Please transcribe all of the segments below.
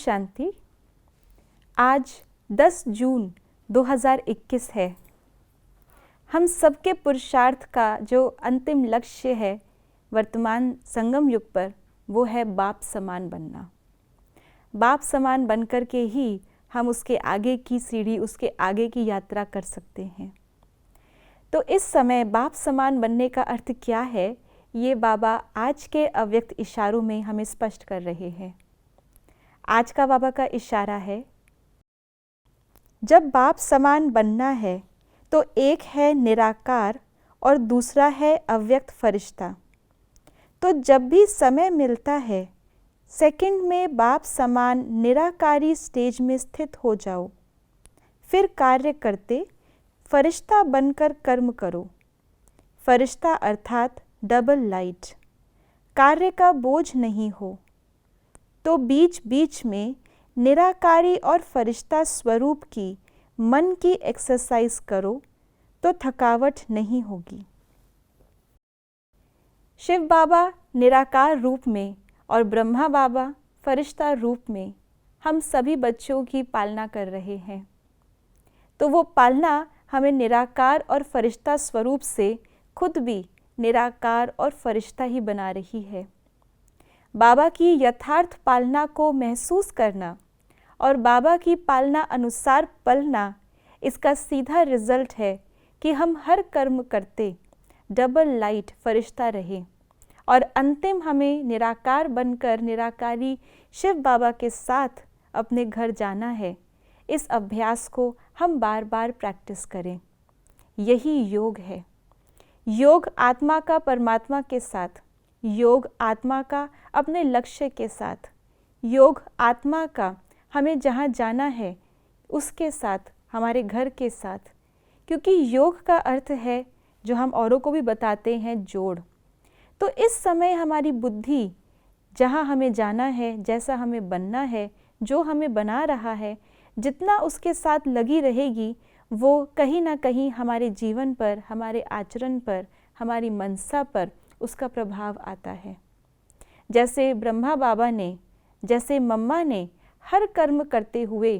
शांति। आज 10 जून 2021 है। हम सबके पुरुषार्थ का जो अंतिम लक्ष्य है वर्तमान संगम युग पर, वो है बाप समान बनना। बाप समान बनकर के ही हम उसके आगे की सीढ़ी, उसके आगे की यात्रा कर सकते हैं। तो इस समय बाप समान बनने का अर्थ क्या है, ये बाबा आज के अव्यक्त इशारों में हमें स्पष्ट कर रहे हैं। आज का बाबा का इशारा है, जब बाप समान बनना है तो एक है निराकार और दूसरा है अव्यक्त फरिश्ता। तो जब भी समय मिलता है, सेकंड में बाप समान निराकारी स्टेज में स्थित हो जाओ। फिर कार्य करते फरिश्ता बनकर कर्म करो। फरिश्ता अर्थात डबल लाइट। कार्य का बोझ नहीं हो तो बीच बीच में निराकारी और फरिश्ता स्वरूप की मन की एक्सरसाइज करो तो थकावट नहीं होगी। शिव बाबा निराकार रूप में और ब्रह्मा बाबा फरिश्ता रूप में हम सभी बच्चों की पालना कर रहे हैं। तो वो पालना हमें निराकार और फरिश्ता स्वरूप से खुद भी निराकार और फरिश्ता ही बना रही है। बाबा की यथार्थ पालना को महसूस करना और बाबा की पालना अनुसार पलना, इसका सीधा रिजल्ट है कि हम हर कर्म करते डबल लाइट फरिश्ता रहे और अंतिम हमें निराकार बनकर निराकारी शिव बाबा के साथ अपने घर जाना है। इस अभ्यास को हम बार बार प्रैक्टिस करें। यही योग है। योग आत्मा का परमात्मा के साथ, योग आत्मा का अपने लक्ष्य के साथ, योग आत्मा का हमें जहाँ जाना है उसके साथ, हमारे घर के साथ। क्योंकि योग का अर्थ है, जो हम औरों को भी बताते हैं, जोड़। तो इस समय हमारी बुद्धि जहाँ हमें जाना है, जैसा हमें बनना है, जो हमें बना रहा है, जितना उसके साथ लगी रहेगी, वो कहीं ना कहीं हमारे जीवन पर, हमारे आचरण पर, हमारी मनसा पर उसका प्रभाव आता है। जैसे ब्रह्मा बाबा ने, जैसे मम्मा ने हर कर्म करते हुए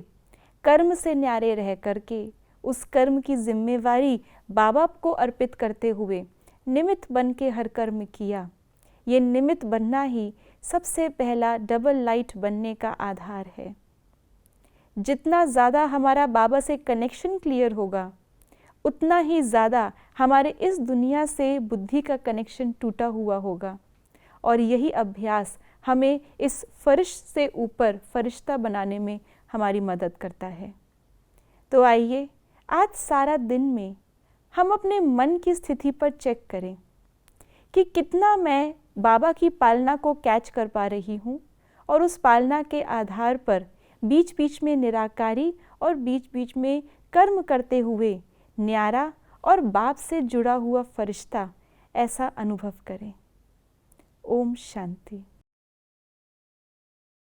कर्म से न्यारे रह करके उस कर्म की जिम्मेवारी बाबा को अर्पित करते हुए निमित्त बन के हर कर्म किया। ये निमित्त बनना ही सबसे पहला डबल लाइट बनने का आधार है। जितना ज़्यादा हमारा बाबा से कनेक्शन क्लियर होगा, उतना ही ज़्यादा हमारे इस दुनिया से बुद्धि का कनेक्शन टूटा हुआ होगा। और यही अभ्यास हमें इस फर्श से ऊपर फरिश्ता बनाने में हमारी मदद करता है। तो आइए आज सारा दिन में हम अपने मन की स्थिति पर चेक करें कि कितना मैं बाबा की पालना को कैच कर पा रही हूँ, और उस पालना के आधार पर बीच बीच में निराकारी और बीच बीच में कर्म करते हुए न्यारा और बाप से जुड़ा हुआ फरिश्ता ऐसा अनुभव करें। ओम शांति।